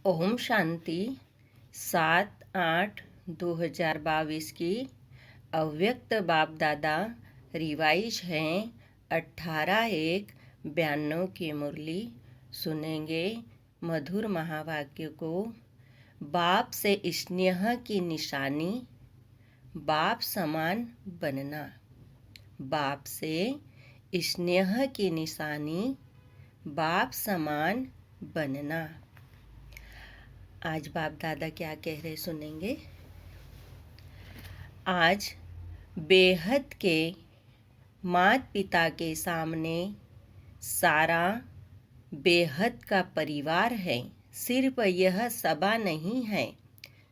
ओम शांति 7/8/2022 की अव्यक्त बाप दादा रिवाइज हैं। 18/1/92 की मुरली सुनेंगे। मधुर महावाक्य को बाप से स्नेह की निशानी, बाप समान बनना। बाप से स्नेह की निशानी, बाप समान बनना। आज बाप दादा क्या कह रहे सुनेंगे। आज बेहद के माता पिता के सामने सारा बेहद का परिवार है। सिर्फ यह सभा नहीं है,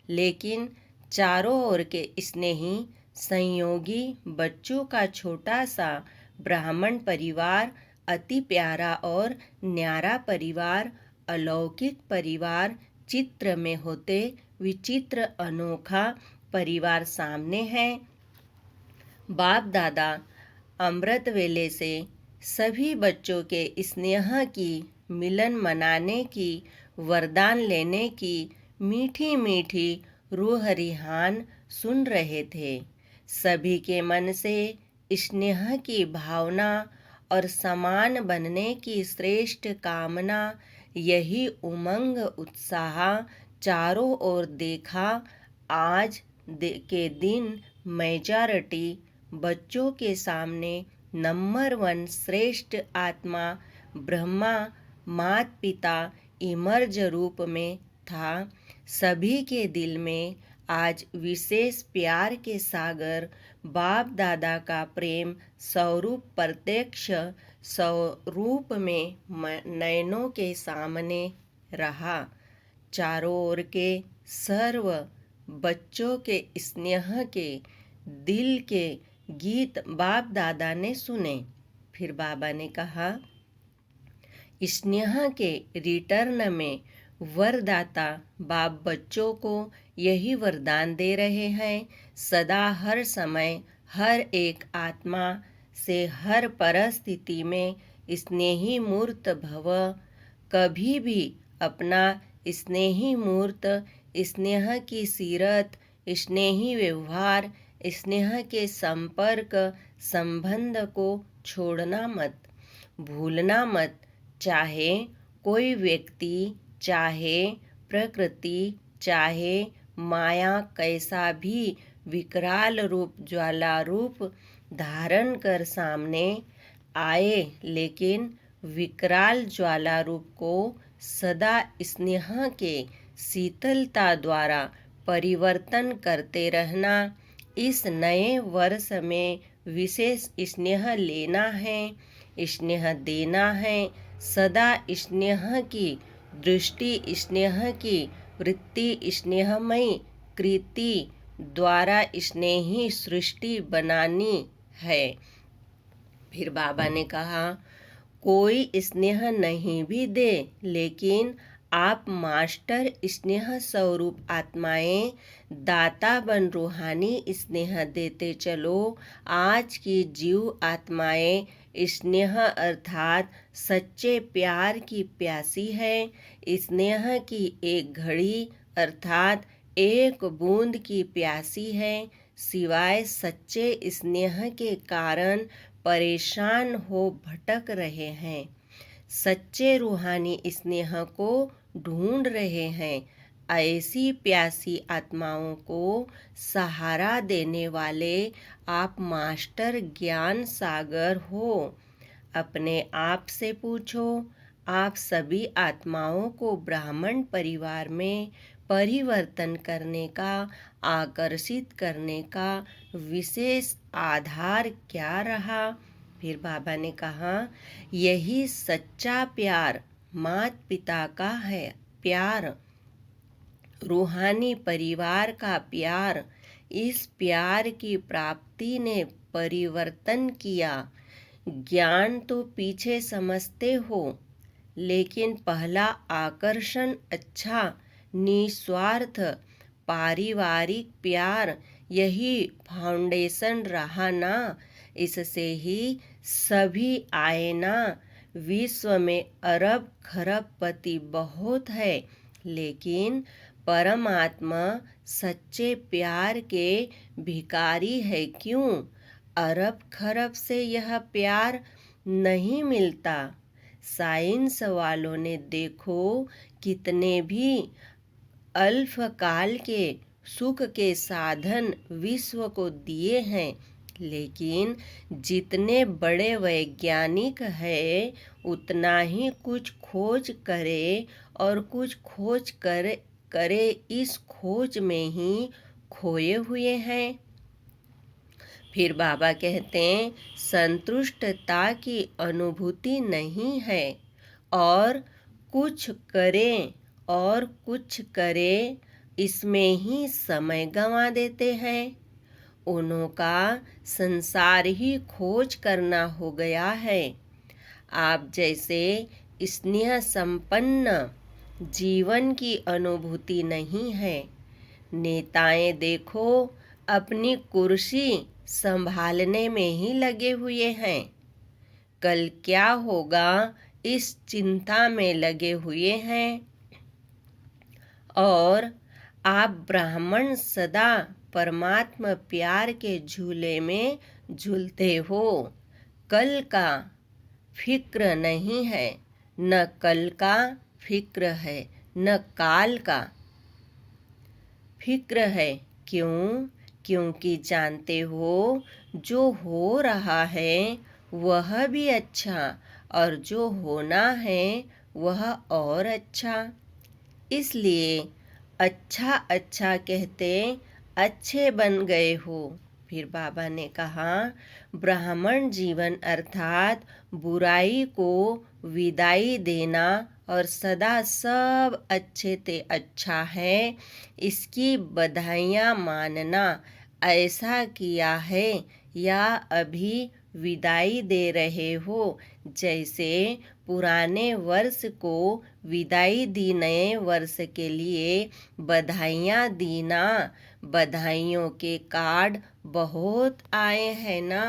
लेकिन चारों ओर के स्नेही संयोगी बच्चों का छोटा सा ब्राह्मण परिवार, अति प्यारा और न्यारा परिवार, अलौकिक परिवार, चित्र में होते विचित्र अनोखा परिवार सामने है। बाप दादा अमृत वेले से सभी बच्चों के स्नेह की, मिलन मनाने की, वरदान लेने की मीठी मीठी रूह रिहान सुन रहे थे। सभी के मन से स्नेह की भावना और समान बनने की श्रेष्ठ कामना, यही उमंग उत्साह चारों ओर देखा। आज के दिन मेजॉरिटी बच्चों के सामने नंबर 1 श्रेष्ठ आत्मा ब्रह्मा माता पिता इमर्ज रूप में था। सभी के दिल में आज विशेष प्यार के सागर बाप दादा का प्रेम स्वरूप प्रत्यक्ष स्वरूप में नयनों के सामने रहा। चारों ओर के सर्व बच्चों के स्नेह के दिल के गीत बाप दादा ने सुने। फिर बाबा ने कहा, स्नेह के रिटर्न में वरदाता बाप बच्चों को यही वरदान दे रहे हैं। सदा हर समय हर एक आत्मा से हर परिस्थिति में स्नेही मूर्त भव। कभी भी अपना स्नेही मूर्त, स्नेह की सीरत, स्नेही व्यवहार, स्नेह के संपर्क संबंध को छोड़ना मत, भूलना मत। चाहे कोई व्यक्ति, चाहे प्रकृति, चाहे माया कैसा भी विकराल रूप, ज्वाला रूप धारण कर सामने आए, लेकिन विकराल ज्वाला रूप को सदा स्नेह के शीतलता द्वारा परिवर्तन करते रहना। इस नए वर्ष में विशेष स्नेह लेना है, स्नेह देना है। सदा स्नेह की दृष्टि, स्नेह की वृत्ति, स्नेहमयी कृति द्वारा स्नेही सृष्टि बनानी है। फिर बाबा ने कहा, कोई स्नेह नहीं भी दे, लेकिन आप मास्टर स्नेह स्वरूप आत्माएं, दाता बन रूहानी स्नेह देते चलो। आज की जीव आत्माएं स्नेह अर्थात सच्चे प्यार की प्यासी है। स्नेह की एक घड़ी अर्थात एक बूंद की प्यासी है। सिवाय सच्चे स्नेह के कारण परेशान हो भटक रहे हैं। सच्चे रूहानी स्नेह को ढूंढ रहे हैं। ऐसी प्यासी आत्माओं को सहारा देने वाले आप मास्टर ज्ञान सागर हो। अपने आप से पूछो, आप सभी आत्माओं को ब्राह्मण परिवार में परिवर्तन करने का, आकर्षित करने का विशेष आधार क्या रहा। फिर बाबा ने कहा, यही सच्चा प्यार माता पिता का है प्यार, रूहानी परिवार का प्यार। इस प्यार की प्राप्ति ने परिवर्तन किया। ज्ञान तो पीछे समझते हो, लेकिन पहला आकर्षण अच्छा निस्वार्थ पारिवारिक प्यार, यही फाउंडेशन रहा ना। इससे ही सभी आए ना। विश्व में अरब खरब पति बहुत है, लेकिन परमात्मा सच्चे प्यार के भिखारी है। क्यों? अरब खरब से यह प्यार नहीं मिलता। साइंस वालों ने देखो कितने भी अल्पकाल के सुख के साधन विश्व को दिए हैं, लेकिन जितने बड़े वैज्ञानिक हैं उतना ही कुछ खोज करे और कुछ खोज करे इस खोज में ही खोए हुए हैं। फिर बाबा कहते हैं संतुष्टता की अनुभूति नहीं है और कुछ करें इसमें ही समय गंवा देते हैं। उन्हों का संसार ही खोज करना हो गया है। आप जैसे स्नेह संपन्न जीवन की अनुभूति नहीं है। नेताएं देखो अपनी कुर्सी संभालने में ही लगे हुए हैं। कल क्या होगा इस चिंता में लगे हुए हैं। और आप ब्राह्मण सदा परमात्मा प्यार के झूले में झूलते हो। कल का फिक्र नहीं है, न कल का फिक्र है न काल का फिक्र है। क्यों? क्योंकि जानते हो जो हो रहा है वह भी अच्छा और जो होना है वह और अच्छा। इसलिए अच्छा अच्छा कहते अच्छे बन गए हो। फिर बाबा ने कहा ब्राह्मण जीवन अर्थात बुराई को विदाई देना और सदा सब अच्छे ते अच्छा है इसकी बधाइयाँ मानना। ऐसा किया है या अभी विदाई दे रहे हो। जैसे पुराने वर्ष को विदाई दी नए वर्ष के लिए बधाइयाँ दी ना। बधाइयों के कार्ड बहुत आए हैं ना।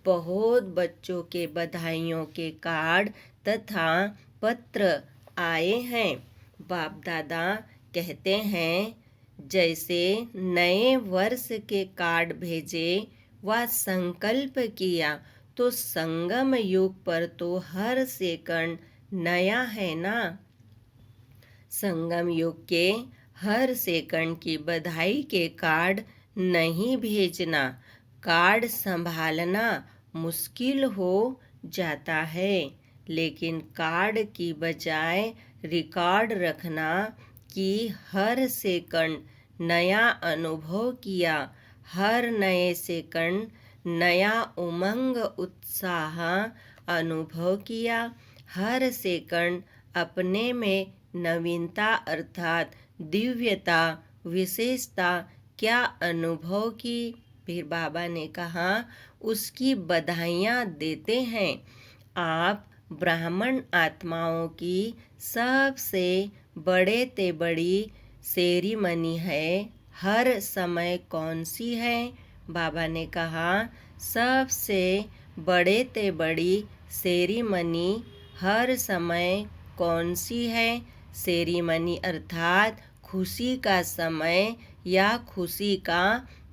बहुत बच्चों के बधाइयों के कार्ड तथा पत्र आए हैं। बाप दादा कहते हैं जैसे नए वर्ष के कार्ड भेजे व संकल्प किया तो संगम युग पर तो हर सेकंड नया है ना। संगम युग के हर सेकंड की बधाई के कार्ड नहीं भेजना। कार्ड संभालना मुश्किल हो जाता है, लेकिन कार्ड की बजाय रिकॉर्ड रखना कि हर सेकंड नया अनुभव किया, हर नए सेकंड नया उमंग उत्साह अनुभव किया, हर सेकंड अपने में नवीनता अर्थात दिव्यता विशेषता क्या अनुभव की। फिर बाबा ने कहा उसकी बधाइयाँ देते हैं। आप ब्राह्मण आत्माओं की सबसे बड़े ते बड़ी सेरीमनी है। हर समय कौन सी है? बाबा ने कहा सबसे बड़े ते बड़ी सेरीमनी हर समय कौन सी है? सेरीमनी अर्थात खुशी का समय या खुशी का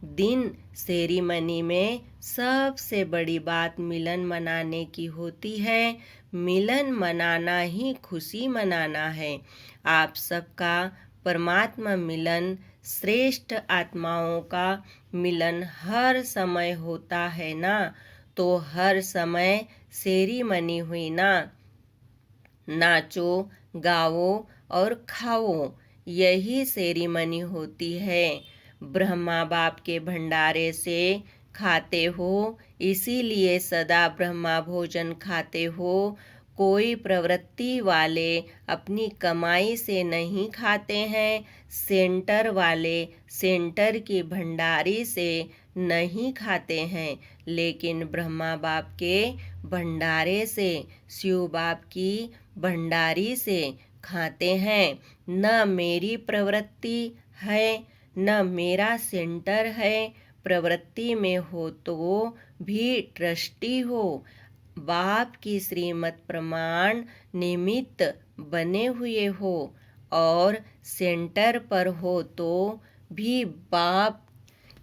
दिन। सेरीमनी में सबसे बड़ी बात मिलन मनाने की होती है। मिलन मनाना ही खुशी मनाना है। आप सबका परमात्मा मिलन श्रेष्ठ आत्माओं का मिलन हर समय होता है ना। तो हर समय सेरीमनी हुई ना। नाचो गाओ और खाओ यही सेरीमनी होती है। ब्रह्मा बाप के भंडारे से खाते हो इसीलिए सदा ब्रह्मा भोजन खाते हो। कोई प्रवृत्ति वाले अपनी कमाई से नहीं खाते हैं। सेंटर वाले सेंटर की भंडारी से नहीं खाते हैं, लेकिन ब्रह्मा बाप के भंडारे से शिव बाप की भंडारी से खाते हैं। न मेरी प्रवृत्ति है न मेरा सेंटर है। प्रवृत्ति में हो तो भी ट्रस्टी हो। बाप की श्रीमत प्रमाण निमित्त बने हुए हो और सेंटर पर हो तो भी बाप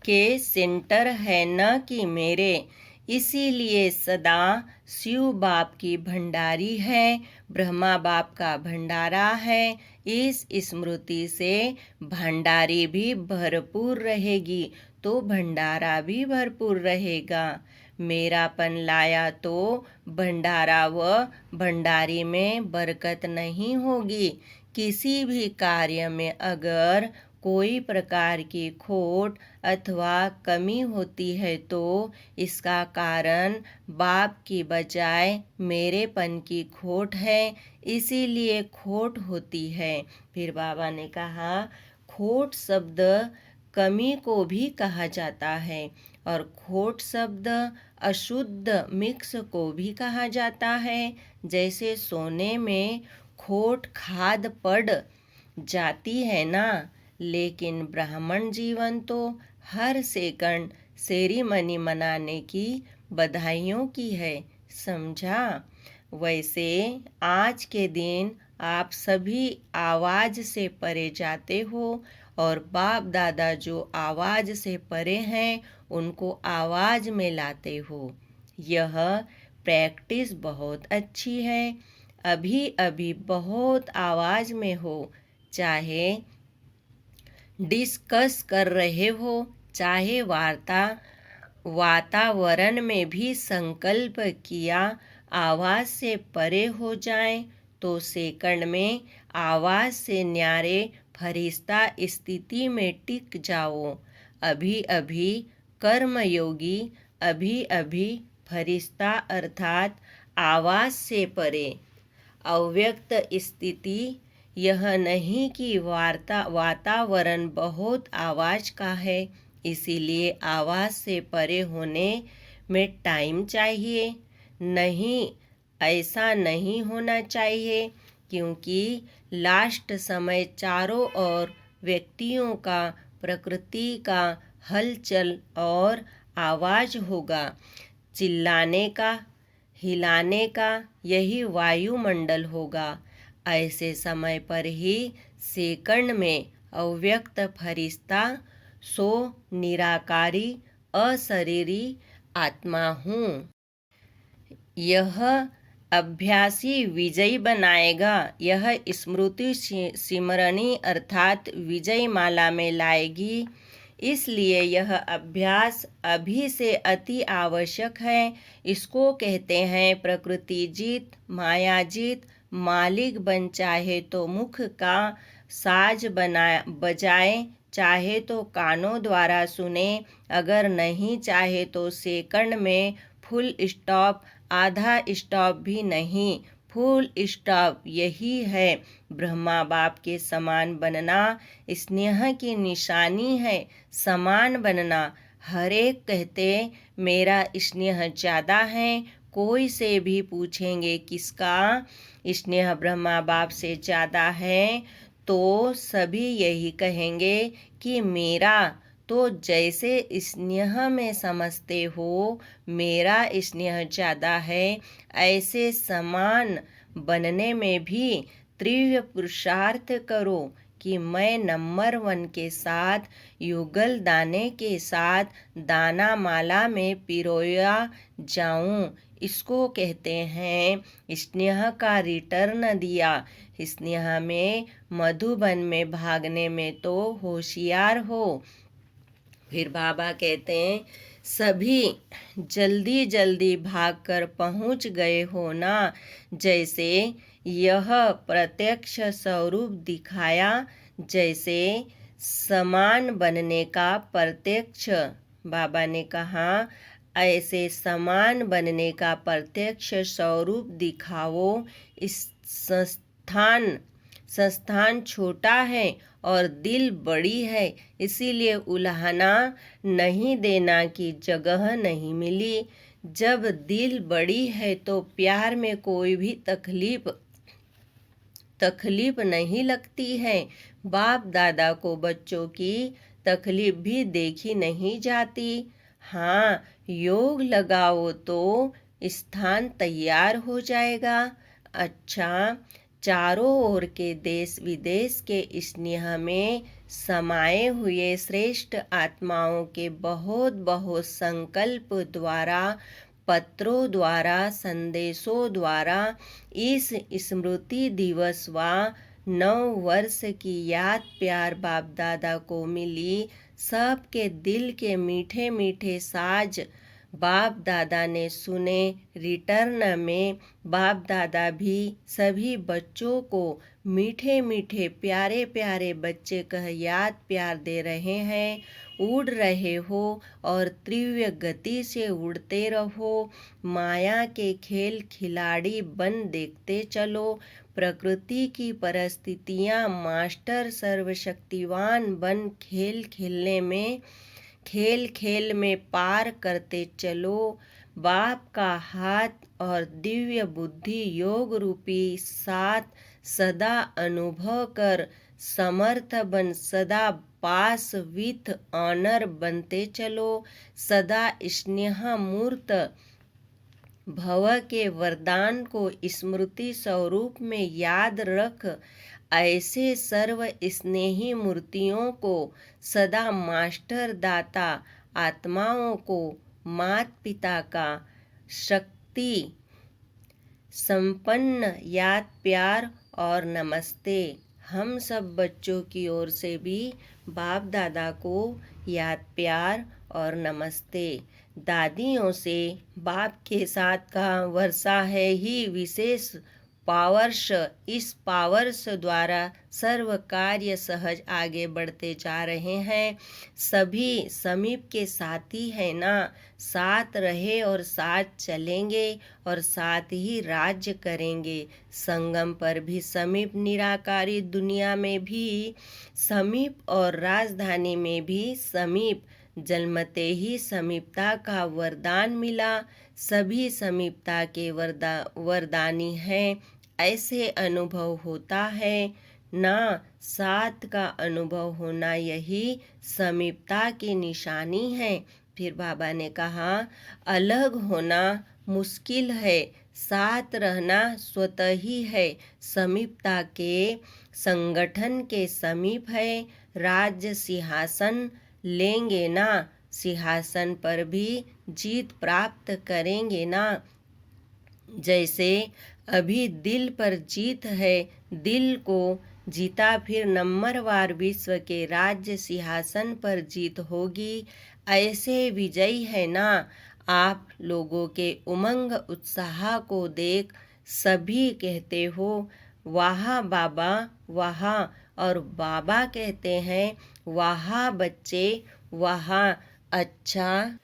के सेंटर है न कि मेरे। इसीलिए सदा शिव बाप की भंडारी है, ब्रह्मा बाप का भंडारा है। इस स्मृति से भंडारी भी भरपूर रहेगी तो भंडारा भी भरपूर रहेगा। मेरापन लाया तो भंडारा व भंडारी में बरकत नहीं होगी। किसी भी कार्य में अगर कोई प्रकार की खोट अथवा कमी होती है तो इसका कारण बाप की बजाय मेरेपन की खोट है, इसीलिए खोट होती है। फिर बाबा ने कहा खोट शब्द कमी को भी कहा जाता है और खोट शब्द अशुद्ध मिक्स को भी कहा जाता है। जैसे सोने में खोट खाद पड़ जाती है ना, लेकिन ब्राह्मण जीवन तो हर सेकंड सेरीमनी मनाने की बधाइयों की है, समझा। वैसे आज के दिन आप सभी आवाज से परे जाते हो और बाप दादा जो आवाज से परे हैं उनको आवाज में लाते हो। यह प्रैक्टिस बहुत अच्छी है। अभी अभी बहुत आवाज में हो, चाहे डिस्कस कर रहे हो, चाहे वातावरण में भी संकल्प किया आवाज से परे हो जाए तो सेकंड में आवाज से न्यारे फरिश्ता स्थिति में टिक जाओ। अभी अभी कर्मयोगी, अभी अभी फरिश्ता अर्थात आवाज से परे। अव्यक्त स्थिति यह नहीं कि वातावरण बहुत आवाज का है, इसीलिए आवाज से परे होने में टाइम चाहिए। नहीं, ऐसा नहीं होना चाहिए, क्योंकि लास्ट समय चारों ओर व्यक्तियों का, प्रकृति का हलचल और आवाज होगा, चिल्लाने का, हिलाने का, यही वायुमंडल होगा। ऐसे समय पर ही सेकंड में अव्यक्त फरिश्ता सो निराकारी अशरीरी आत्मा हूँ। यह अभ्यासी विजयी बनाएगा, यह स्मृति सिमरनी अर्थात विजय माला में लाएगी। इसलिए यह अभ्यास अभी से अति आवश्यक है। इसको कहते हैं प्रकृति जीत, माया जीत। मालिक बन चाहे तो मुख का साज बजाए, चाहे तो कानों द्वारा सुने, अगर नहीं चाहे तो सेकंड में फुल स्टॉप, आधा स्टॉप भी नहीं, फुल स्टॉप। यही है ब्रह्मा बाप के समान बनना, स्नेह की निशानी है समान बनना। हर एक कहते मेरा स्नेह ज़्यादा है। कोई से भी पूछेंगे किसका स्नेह ब्रह्मा बाप से ज़्यादा है तो सभी यही कहेंगे कि मेरा। तो जैसे स्नेह में समझते हो मेरा स्नेह ज़्यादा है, ऐसे समान बनने में भी तीव्र पुरुषार्थ करो कि मैं नंबर 1 के साथ युगल दाने के साथ दाना माला में पिरोया जाऊं। इसको कहते हैं स्नेह का रिटर्न दिया। स्नेह में मधुबन में भागने में तो होशियार हो। फिर बाबा कहते हैं सभी जल्दी जल्दी भागकर पहुंच गए हो ना। जैसे यह प्रत्यक्ष स्वरूप दिखाया, जैसे समान बनने का प्रत्यक्ष बाबा ने कहा, ऐसे समान बनने का प्रत्यक्ष स्वरूप दिखाओ। इस संस्थान छोटा है और दिल बड़ी है, इसीलिए उल्हाना नहीं देना कि जगह नहीं मिली। जब दिल बड़ी है तो प्यार में कोई भी तकलीफ नहीं लगती है। बाप दादा को बच्चों की तकलीफ भी देखी नहीं जाती। हाँ, योग लगाओ तो स्थान तैयार हो जाएगा। अच्छा, चारों ओर के देश विदेश के स्नेह में समाये हुए श्रेष्ठ आत्माओं के बहुत बहुत संकल्प द्वारा, पत्रों द्वारा, संदेशों द्वारा इस स्मृति दिवस व नव वर्ष की याद प्यार बाप दादा को मिली। सबके दिल के मीठे मीठे साज बाप दादा ने सुने। रिटर्न में बाप दादा भी सभी बच्चों को मीठे मीठे प्यारे प्यारे बच्चे कह याद प्यार दे रहे हैं। उड़ रहे हो और तीव्र गति से उड़ते रहो। माया के खेल खिलाड़ी बन देखते चलो। प्रकृति की परिस्थितियाँ मास्टर सर्वशक्तिवान बन खेल खेल में पार करते चलो। बाप का हाथ और दिव्य बुद्धि योग रूपी साथ सदा अनुभव कर समर्थ बन सदा पास विथ ऑनर बनते चलो। सदा स्नेह मूर्त भव के वरदान को स्मृति स्वरूप में याद रख। ऐसे सर्व स्नेही मूर्तियों को सदा मास्टर दाता आत्माओं को मात पिता का शक्ति संपन्न याद प्यार और नमस्ते। हम सब बच्चों की ओर से भी बाप दादा को याद प्यार और नमस्ते। दादियों से बाप के साथ का वर्षा है ही विशेष पावर्स। इस पावर्स द्वारा सर्व कार्य सहज आगे बढ़ते जा रहे हैं। सभी समीप के साथी हैं ना, साथ रहे और साथ चलेंगे और साथ ही राज्य करेंगे। संगम पर भी समीप, निराकारी दुनिया में भी समीप और राजधानी में भी समीप। जन्मते ही समीपता का वरदान मिला। सभी समीपता के वरदानी हैं। ऐसे अनुभव होता है ना। साथ का अनुभव होना यही समीपता की निशानी है। फिर बाबा ने कहा अलग होना मुश्किल है, साथ रहना स्वतः ही है। समीपता के संगठन के समीप है। राज्य सिंहासन लेंगे ना, सिंहासन पर भी जीत प्राप्त करेंगे ना। जैसे अभी दिल पर जीत है, दिल को जीता फिर नंबरवार विश्व के राज्य सिंहासन पर जीत होगी। ऐसे विजयी है ना। आप लोगों के उमंग उत्साह को देख सभी कहते हो वाह बाबा वाह, और बाबा कहते हैं वाह बच्चे वाह। अच्छा,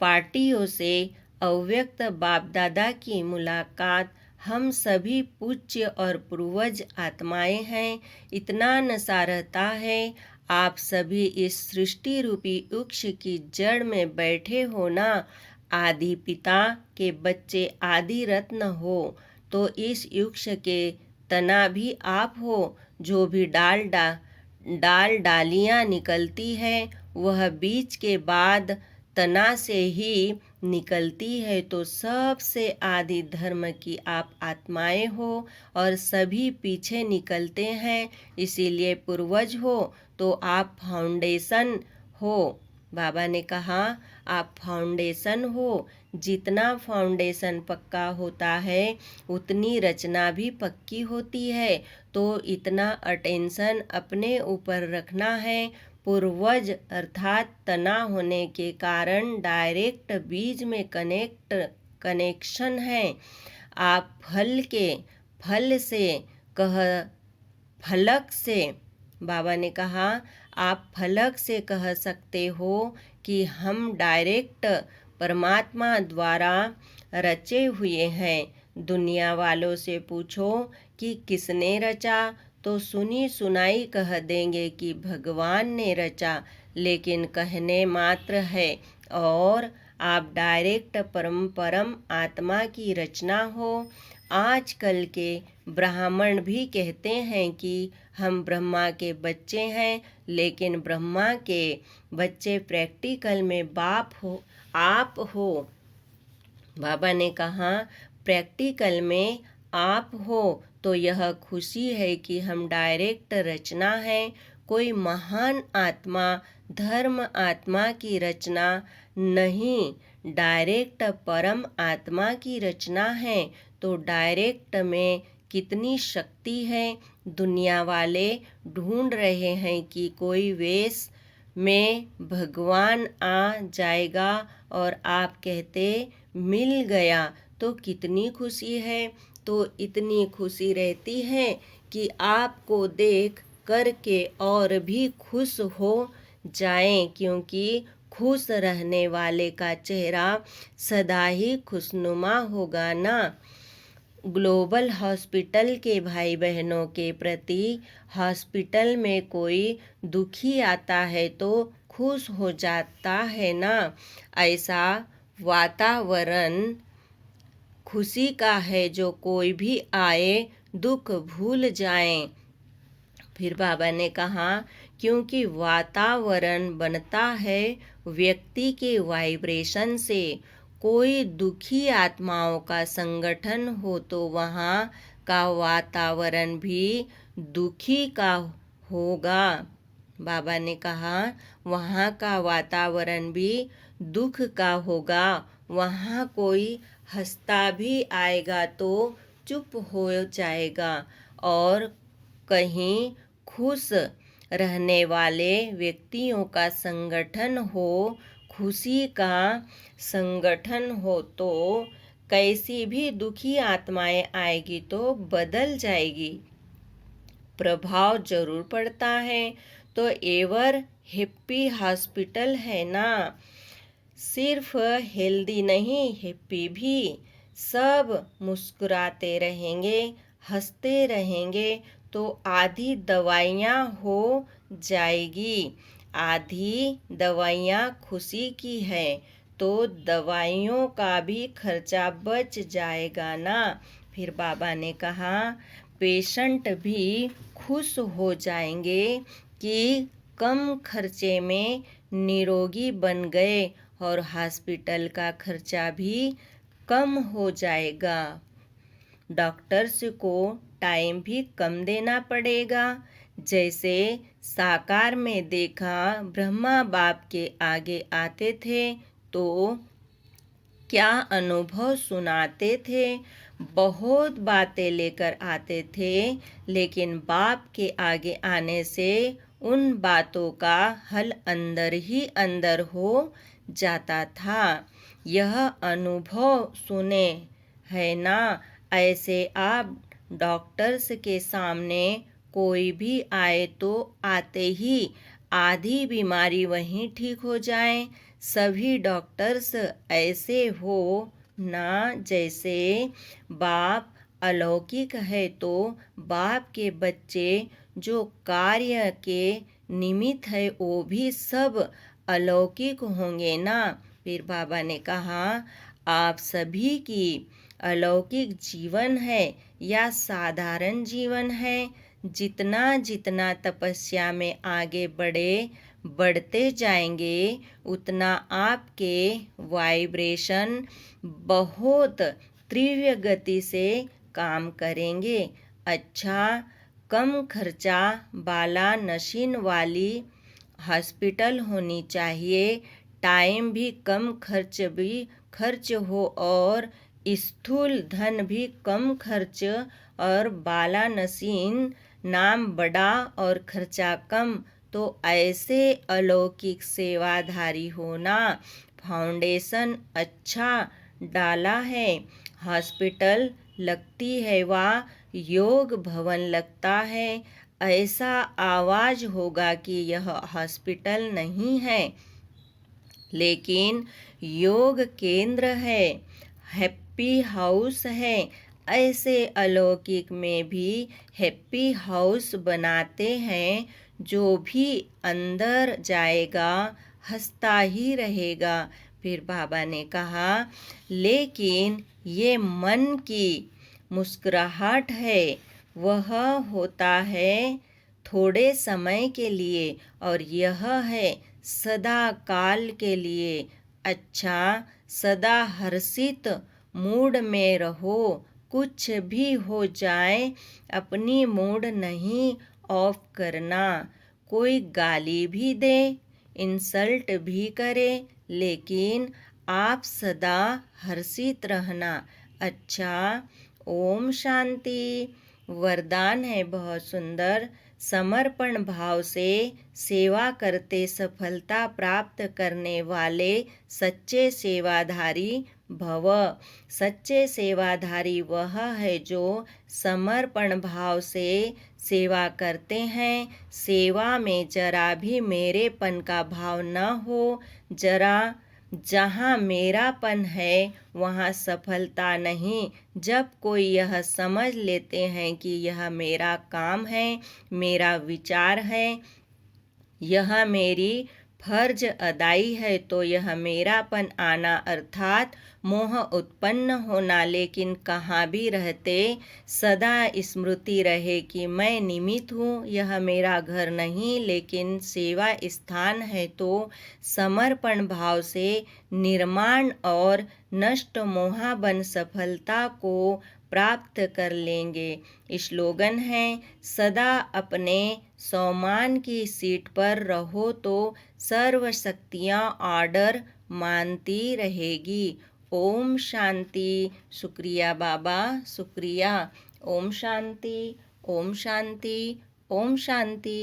पार्टियों से अव्यक्त बाप दादा की मुलाकात। हम सभी पूज्य और पूर्वज आत्माएं हैं। इतना नशा रहता है। आप सभी इस सृष्टि रूपी वृक्ष की जड़ में बैठे हो ना। आदि पिता के बच्चे आदि रत्न हो तो इस वृक्ष के तना भी आप हो। जो भी डालियां निकलती है वह बीज के बाद तना से ही निकलती है। तो सबसे आदि धर्म की आप आत्माएं हो और सभी पीछे निकलते हैं। इसीलिए पूर्वज हो तो आप फाउंडेशन हो। बाबा ने कहा आप फाउंडेशन हो। जितना फाउंडेशन पक्का होता है उतनी रचना भी पक्की होती है। तो इतना अटेंशन अपने ऊपर रखना है। पूर्वज अर्थात तना होने के कारण डायरेक्ट बीज में कनेक्शन है। आप फल से फलक से, बाबा ने कहा आप फलक से कह सकते हो कि हम डायरेक्ट परमात्मा द्वारा रचे हुए हैं। दुनिया वालों से पूछो कि किसने रचा तो सुनी सुनाई कह देंगे कि भगवान ने रचा, लेकिन कहने मात्र है। और आप डायरेक्ट परम आत्मा की रचना हो। आजकल के ब्राह्मण भी कहते हैं कि हम ब्रह्मा के बच्चे हैं, लेकिन ब्रह्मा के बच्चे प्रैक्टिकल में आप हो। बाबा ने कहा प्रैक्टिकल में आप हो तो यह खुशी है कि हम डायरेक्ट रचना है, कोई महान आत्मा, धर्म आत्मा की रचना नहीं, डायरेक्ट परम आत्मा की रचना है। तो डायरेक्ट में कितनी शक्ति है। दुनिया वाले ढूंढ रहे हैं कि कोई वेश में भगवान आ जाएगा और आप कहते मिल गया, तो कितनी खुशी है। तो इतनी खुशी रहती है कि आपको देख करके और भी खुश हो जाएं, क्योंकि खुश रहने वाले का चेहरा सदा ही खुशनुमा होगा ना। ग्लोबल हॉस्पिटल के भाई बहनों के प्रति हॉस्पिटल में कोई दुखी आता है तो खुश हो जाता है ना। ऐसा वातावरण खुशी का है, जो कोई भी आए दुख भूल जाएं। फिर बाबा ने कहा, क्योंकि वातावरण बनता है व्यक्ति के वाइब्रेशन से। कोई दुखी आत्माओं का संगठन हो तो वहाँ का वातावरण भी दुखी का होगा। बाबा ने कहा, वहाँ का वातावरण भी दुख का होगा। वहाँ कोई हंसता भी आएगा तो चुप हो जाएगा, और कहीं खुश रहने वाले व्यक्तियों का संगठन हो, खुशी का संगठन हो, तो कैसी भी दुखी आत्माएं आएगी तो बदल जाएगी, प्रभाव जरूर पड़ता है। तो एवर हैप्पी हॉस्पिटल है ना, सिर्फ हेल्दी नहीं, हैप्पी भी। सब मुस्कुराते रहेंगे, हंसते रहेंगे तो आधी दवाइयाँ हो जाएगी। आधी दवाइयाँ खुशी की है, तो दवाइयों का भी खर्चा बच जाएगा ना। फिर बाबा ने कहा, पेशेंट भी खुश हो जाएंगे कि कम खर्चे में निरोगी बन गए, और हॉस्पिटल का खर्चा भी कम हो जाएगा। डॉक्टर्स को टाइम भी कम देना पड़ेगा। जैसे साकार में देखा, ब्रह्मा बाप के आगे आते थे तो क्या अनुभव सुनाते थे, बहुत बातें लेकर आते थे, लेकिन बाप के आगे आने से उन बातों का हल अंदर ही अंदर हो जाता था। यह अनुभव सुने है ना। ऐसे आप डॉक्टर्स के सामने कोई भी आए तो आते ही आधी बीमारी वहीं ठीक हो जाए। सभी डॉक्टर्स ऐसे हो ना, जैसे बाप अलौकिक है तो बाप के बच्चे जो कार्य के निमित्त है वो भी सब अलौकिक होंगे ना। फिर बाबा ने कहा, आप सभी की अलौकिक जीवन है या साधारण जीवन है, जितना जितना तपस्या में आगे बढ़ते जाएंगे उतना आपके वाइब्रेशन बहुत तीव्र गति से काम करेंगे। अच्छा, कम खर्चा वाला नशीन वाली हॉस्पिटल होनी चाहिए, टाइम भी कम खर्च हो और स्थूल धन भी कम खर्च, और बाला नसीन नाम बड़ा और खर्चा कम। तो ऐसे अलौकिक सेवाधारी होना। फाउंडेशन अच्छा डाला है, हॉस्पिटल लगती है वह योग भवन लगता है। ऐसा आवाज होगा कि यह हॉस्पिटल नहीं है लेकिन योग केंद्र है, हैप्पी हाउस है। ऐसे अलौकिक में भी हैप्पी हाउस बनाते हैं, जो भी अंदर जाएगा हंसता ही रहेगा। फिर बाबा ने कहा, लेकिन ये मन की मुस्कुराहट है, वह होता है थोड़े समय के लिए, और यह है सदा काल के लिए। अच्छा, सदा हर्षित मूड में रहो, कुछ भी हो जाए अपनी मूड नहीं ऑफ करना। कोई गाली भी दे, इंसल्ट भी करे, लेकिन आप सदा हर्षित रहना। अच्छा, ओम शांति। वरदान है बहुत सुंदर। समर्पण भाव से सेवा करते सफलता प्राप्त करने वाले सच्चे सेवाधारी भव। सच्चे सेवाधारी वह है जो समर्पण भाव से सेवा करते हैं। सेवा में जरा भी मेरेपन का भाव न हो। जहाँ मेरापन है वहाँ सफलता नहीं। जब कोई यह समझ लेते हैं कि यह मेरा काम है, मेरा विचार है, यह मेरी फर्ज अदाई है, तो यह मेरापन आना अर्थात मोह उत्पन्न होना। लेकिन कहाँ भी रहते सदा स्मृति रहे कि मैं निमित्त हूँ, यह मेरा घर नहीं लेकिन सेवा स्थान है। तो समर्पण भाव से निर्माण और नष्ट मोहाबन सफलता को प्राप्त कर लेंगे। स्लोगन है, सदा अपने सम्मान की सीट पर रहो तो सर्व शक्तियाँ ऑर्डर मानती रहेगी। ओम शांति। शुक्रिया बाबा, शुक्रिया। ओम शांति, ओम शांति, ओम शांति।